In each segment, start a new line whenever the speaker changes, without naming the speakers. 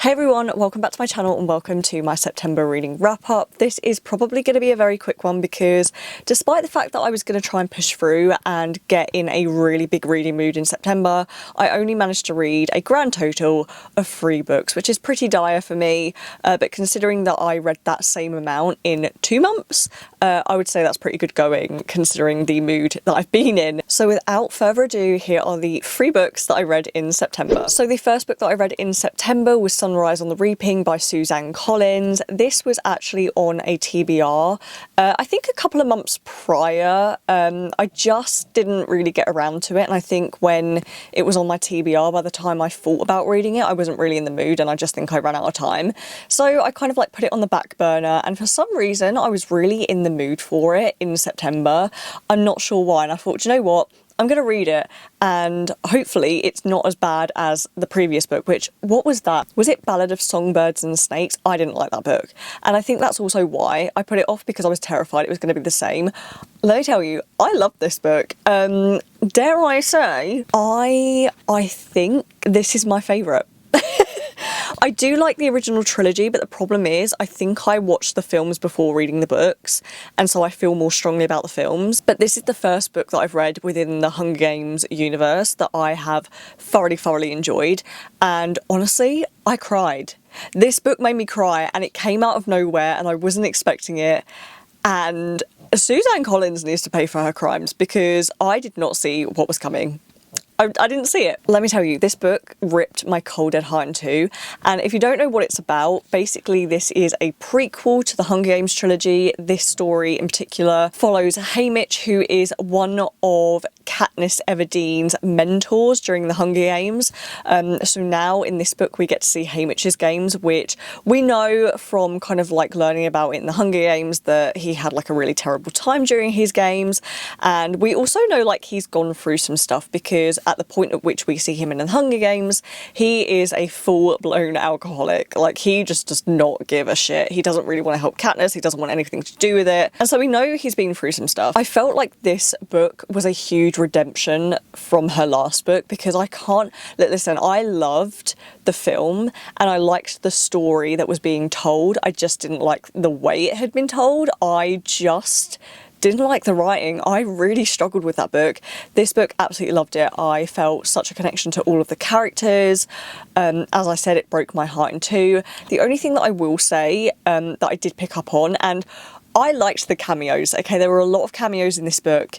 Hey everyone, welcome back to my channel and welcome to my September reading wrap up. This is probably going to be a very quick one because despite the fact that I was going to try and push through and get in a really big reading mood in September, I only managed to read a grand total of 3 books, which is pretty dire for me, but considering that I read that same amount in 2 months, I would say that's pretty good going considering the mood that I've been in. So without further ado, here are the 3 books that I read in September. So the first book that I read in September was Sunrise on the Reaping by Suzanne Collins. This was actually on a TBR, I think a couple of months prior. I just didn't really get around to it, and I think when it was on my TBR, by the time I thought about reading it, I wasn't really in the mood, and I just think I ran out of time. So I kind of like put it on the back burner, and for some reason I was really in the mood for it in September. I'm not sure why, and I thought, you know what? I'm going to read it and hopefully it's not as bad as the previous book, which, what was that? Was it Ballad of Songbirds and Snakes? I didn't like that book. And I think that's also why I put it off, because I was terrified it was going to be the same. Let me tell you, I love this book. Dare I say, I think this is my favourite. I do like the original trilogy, but the problem is I think I watched the films before reading the books, and so I feel more strongly about the films. But this is the first book that I've read within the Hunger Games universe that I have thoroughly enjoyed, and honestly, I cried. This book made me cry, and it came out of nowhere, and I wasn't expecting it, and Suzanne Collins needs to pay for her crimes because I did not see what was coming. I didn't see it. Let me tell you, this book ripped my cold dead heart in two, and if you don't know what it's about, basically this is a prequel to the Hunger Games trilogy. This story in particular follows Haymitch, who is one of Katniss Everdeen's mentors during the Hunger Games. So now in this book we get to see Haymitch's games, which we know from kind of like learning about it in the Hunger Games that he had like a really terrible time during his games, and we also know like he's gone through some stuff because at the point at which we see him in the Hunger Games, he is a full-blown alcoholic. Like, he just does not give a shit. He doesn't really want to help Katniss. He doesn't want anything to do with it. And so we know he's been through some stuff. I felt like this book was a huge redemption from her last book because I can't... Listen, I loved the film and I liked the story that was being told. I just didn't like the way it had been told. I just didn't like the writing. I really struggled with that book. This book, absolutely loved it. I felt such a connection to all of the characters. As I said, it broke my heart in two. The only thing that I will say that I did pick up on, and I liked the cameos, okay? There were a lot of cameos in this book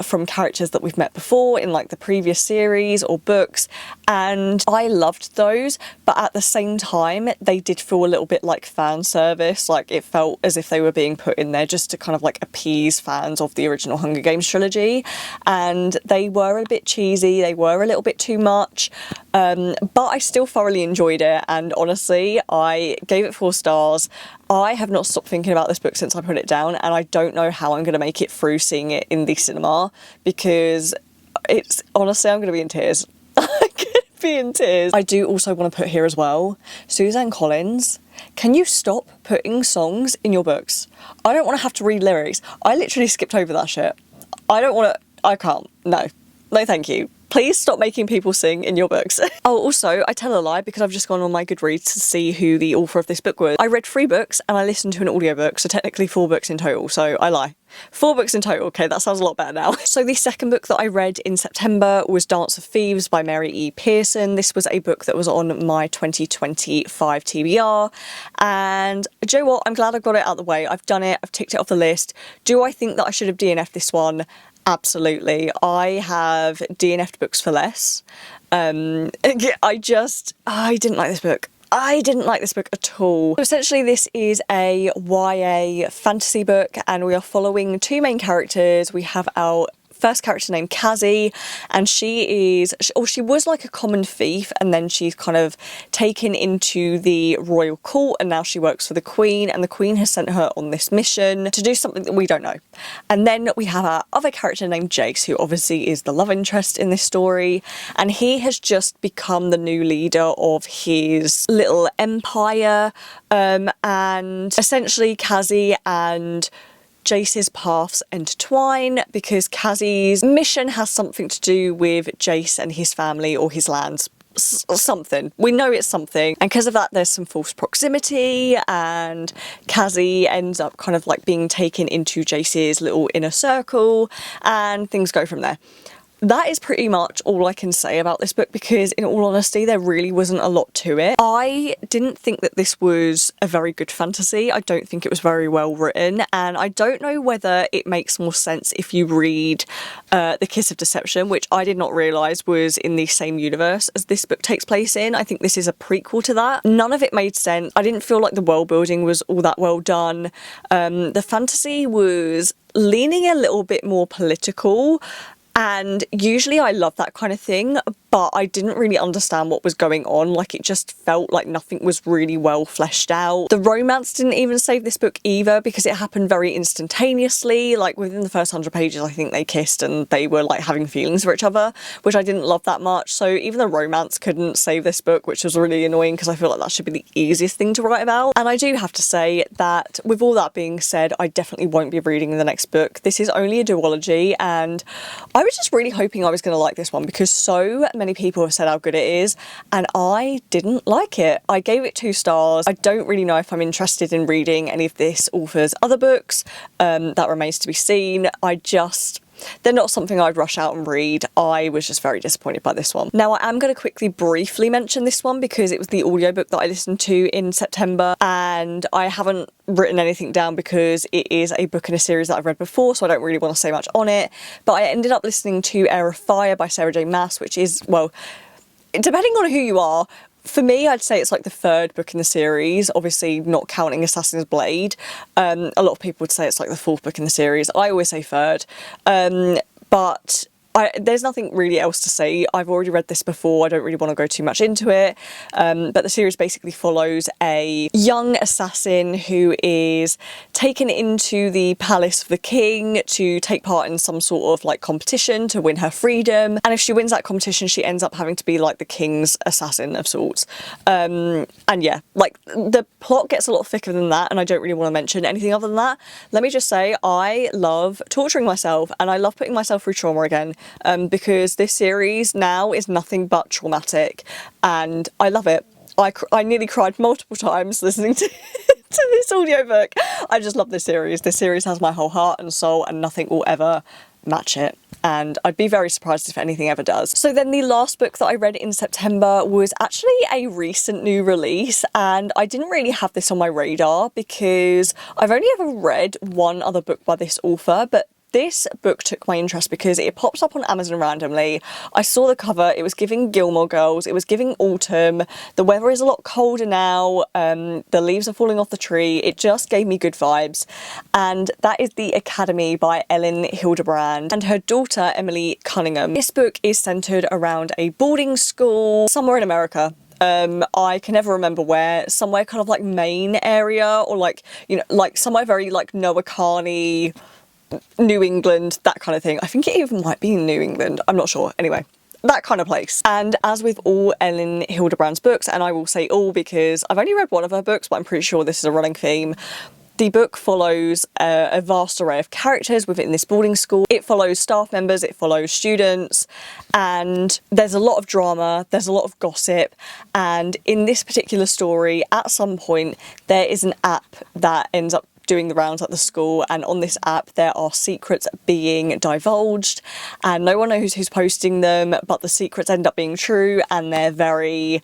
from characters that we've met before in like the previous series or books, and I loved those, but at the same time they did feel a little bit like fan service. Like, it felt as if they were being put in there just to kind of like appease fans of the original Hunger Games trilogy, and they were a bit cheesy, they were a little bit too much, but I still thoroughly enjoyed it, and honestly I gave it 4 stars. I have not stopped thinking about this book since I put it down, and I don't know how I'm going to make it through seeing it in the cinema because it's honestly, I'm going to be in tears. I'm going to be in tears. I do also want to put here as well, Suzanne Collins, can you stop putting songs in your books? I don't want to have to read lyrics. I literally skipped over that shit. I don't want to, I can't. No thank you. Please stop making people sing in your books. Oh, also, I tell a lie because I've just gone on my Goodreads to see who the author of this book was. I read 3 books and I listened to an audiobook, so technically 4 books in total, so I lie. 4 books in total, okay, that sounds a lot better now. So the second book that I read in September was Dance of Thieves by Mary E. Pearson. This was a book that was on my 2025 TBR, and do you know what? I'm glad I got it out of the way. I've done it, I've ticked it off the list. Do I think that I should have DNF'd this one? Absolutely. I have DNF'd books for less. I didn't like this book. I didn't like this book at all. So essentially this is a YA fantasy book and we are following 2 main characters. We have our first character named Cassie, and she was like a common thief, and then she's kind of taken into the royal court and now she works for the Queen, and the Queen has sent her on this mission to do something that we don't know. And then we have our other character named Jace, who obviously is the love interest in this story, and he has just become the new leader of his little empire, and essentially Cassie and Jace's paths intertwine because Cassie's mission has something to do with Jace and his family or his lands. something. We know it's something. And because of that, there's some false proximity, and Cassie ends up kind of like being taken into Jace's little inner circle, and things go from there. That is pretty much all I can say about this book, because in all honesty there really wasn't a lot to it. I didn't think that this was a very good fantasy. I don't think it was very well written, and I don't know whether it makes more sense if you read The Kiss of Deception, which I did not realise was in the same universe as this book takes place in. I think this is a prequel to that. None of it made sense. I didn't feel like the world building was all that well done. The fantasy was leaning a little bit more political, and usually I love that kind of thing, but I didn't really understand what was going on. Like, it just felt like nothing was really well fleshed out. The romance didn't even save this book either, because it happened very instantaneously. Like, within the first 100 pages, I think they kissed and they were like having feelings for each other, which I didn't love that much. So even the romance couldn't save this book, which was really annoying, because I feel like that should be the easiest thing to write about. And I do have to say that with all that being said, I definitely won't be reading the next book. This is only a duology, and I was just really hoping I was going to like this one, because so many people have said how good it is, and I didn't like it. I gave it 2 stars. I don't really know if I'm interested in reading any of this author's other books. That remains to be seen. They're not something I'd rush out and read. I was just very disappointed by this one. Now, I am going to quickly briefly mention this one, because it was the audiobook that I listened to in September, and I haven't written anything down because it is a book in a series that I've read before, so I don't really want to say much on it. But I ended up listening to Air of Fire by Sarah J Maas, which is, well, depending on who you are, for me, I'd say it's like the 3rd book in the series, obviously not counting Assassin's Blade. A lot of people would say it's like the 4th book in the series. I always say 3rd. But there's nothing really else to say. I've already read this before. I don't really want to go too much into it. But the series basically follows a young assassin who is taken into the palace of the king to take part in some sort of like competition to win her freedom. And if she wins that competition, she ends up having to be like the king's assassin of sorts. And yeah, like the plot gets a lot thicker than that, and I don't really want to mention anything other than that. Let me just say, I love torturing myself, and I love putting myself through trauma again. Because this series now is nothing but traumatic, and I love it. I nearly cried multiple times listening to this audiobook. I just love this series. This series has my whole heart and soul, and nothing will ever match it. And I'd be very surprised if anything ever does. So then the last book that I read in September was actually a recent new release, and I didn't really have this on my radar because I've only ever read one other book by this author, but this book took my interest because it pops up on Amazon randomly. I saw the cover, it was giving Gilmore Girls, it was giving autumn, the weather is a lot colder now, the leaves are falling off the tree, it just gave me good vibes. And that is The Academy by Ellen Hildebrand and her daughter Emily Cunningham. This book is centred around a boarding school somewhere in America. I can never remember where, somewhere kind of like Maine area, or like, you know, like somewhere very like Noah Carney, New England, that kind of thing. I think it even might be in New England, I'm not sure. Anyway, that kind of place. And as with all Ellen Hildebrand's books, and I will say all because I've only read one of her books, but I'm pretty sure this is a running theme, the book follows a vast array of characters within this boarding school. It follows staff members, it follows students, and there's a lot of drama, there's a lot of gossip, and in this particular story, at some point, there is an app that ends up doing the rounds at the school, and on this app there are secrets being divulged, and no one knows who's posting them, but the secrets end up being true, and they're very...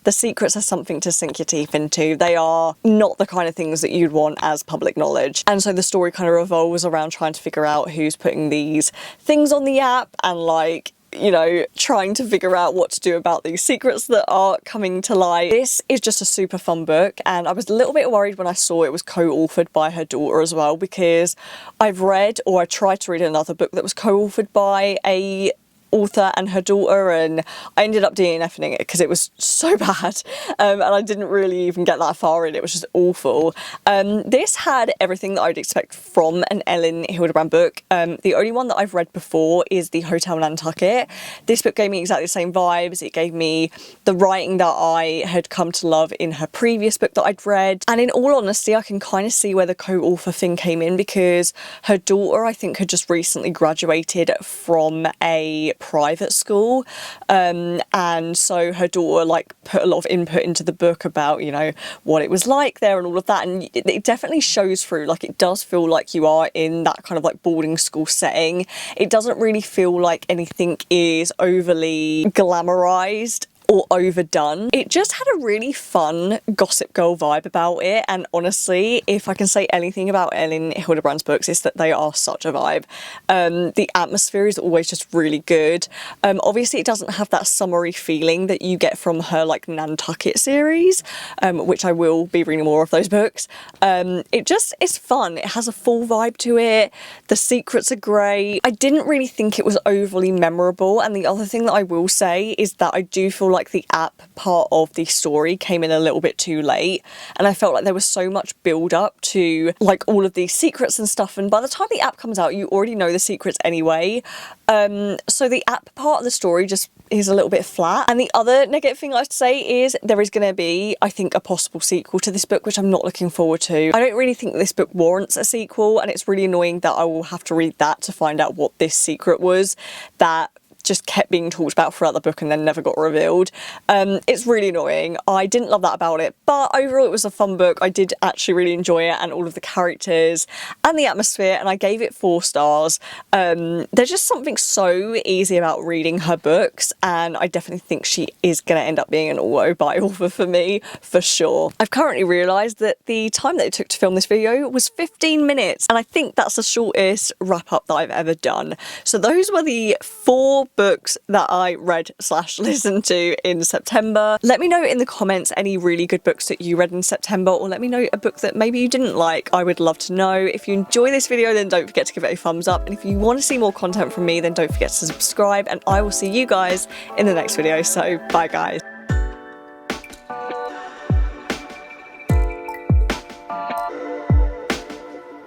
The secrets are something to sink your teeth into. They are not the kind of things that you'd want as public knowledge. And so the story kind of revolves around trying to figure out who's putting these things on the app, and like, you know, trying to figure out what to do about these secrets that are coming to light. This is just a super fun book, and I was a little bit worried when I saw it was co-authored by her daughter as well, because I've read, or I tried to read another book that was co-authored by a author and her daughter, and I ended up DNFing it because it was so bad, and I didn't really even get that far in. It was just awful. This had everything that I'd expect from an Ellen Hildebrand book. The only one that I've read before is the Hotel Nantucket. This book gave me exactly the same vibes. It gave me the writing that I had come to love in her previous book that I'd read, and in all honesty I can kind of see where the co-author thing came in, because her daughter, I think, had just recently graduated from a private school, and so her daughter like put a lot of input into the book about, you know, what it was like there and all of that, and it definitely shows through. Like, it does feel like you are in that kind of like boarding school setting. It doesn't really feel like anything is overly glamorized or overdone. It just had a really fun Gossip Girl vibe about it, and honestly, if I can say anything about Elin Hilderbrand's books, it's that they are such a vibe. The atmosphere is always just really good. Obviously it doesn't have that summery feeling that you get from her like Nantucket series, which I will be reading more of those books. It just is fun. It has a full vibe to it. The secrets are great. I didn't really think it was overly memorable, and the other thing that I will say is that I do feel like the app part of the story came in a little bit too late, and I felt like there was so much build up to like all of these secrets and stuff, and by the time the app comes out you already know the secrets anyway. So the app part of the story just is a little bit flat. And the other negative thing I'd say is there is going to be, I think, a possible sequel to this book, which I'm not looking forward to. I don't really think this book warrants a sequel, and it's really annoying that I will have to read that to find out what this secret was that just kept being talked about throughout the book and then never got revealed. It's really annoying. I didn't love that about it, but overall it was a fun book. I did actually really enjoy it, and all of the characters and the atmosphere, and I gave it 4 stars. There's just something so easy about reading her books, and I definitely think she is going to end up being an auto-buy author for me, for sure. I've currently realised that the time that it took to film this video was 15 minutes, and I think that's the shortest wrap-up that I've ever done. So those were the 4 books that I read / listened to in September. Let me know in the comments any really good books that you read in September, or let me know a book that maybe you didn't like. I would love to know. If you enjoy this video, then don't forget to give it a thumbs up, and if you want to see more content from me, then don't forget to subscribe, and I will see you guys in the next video. So bye guys.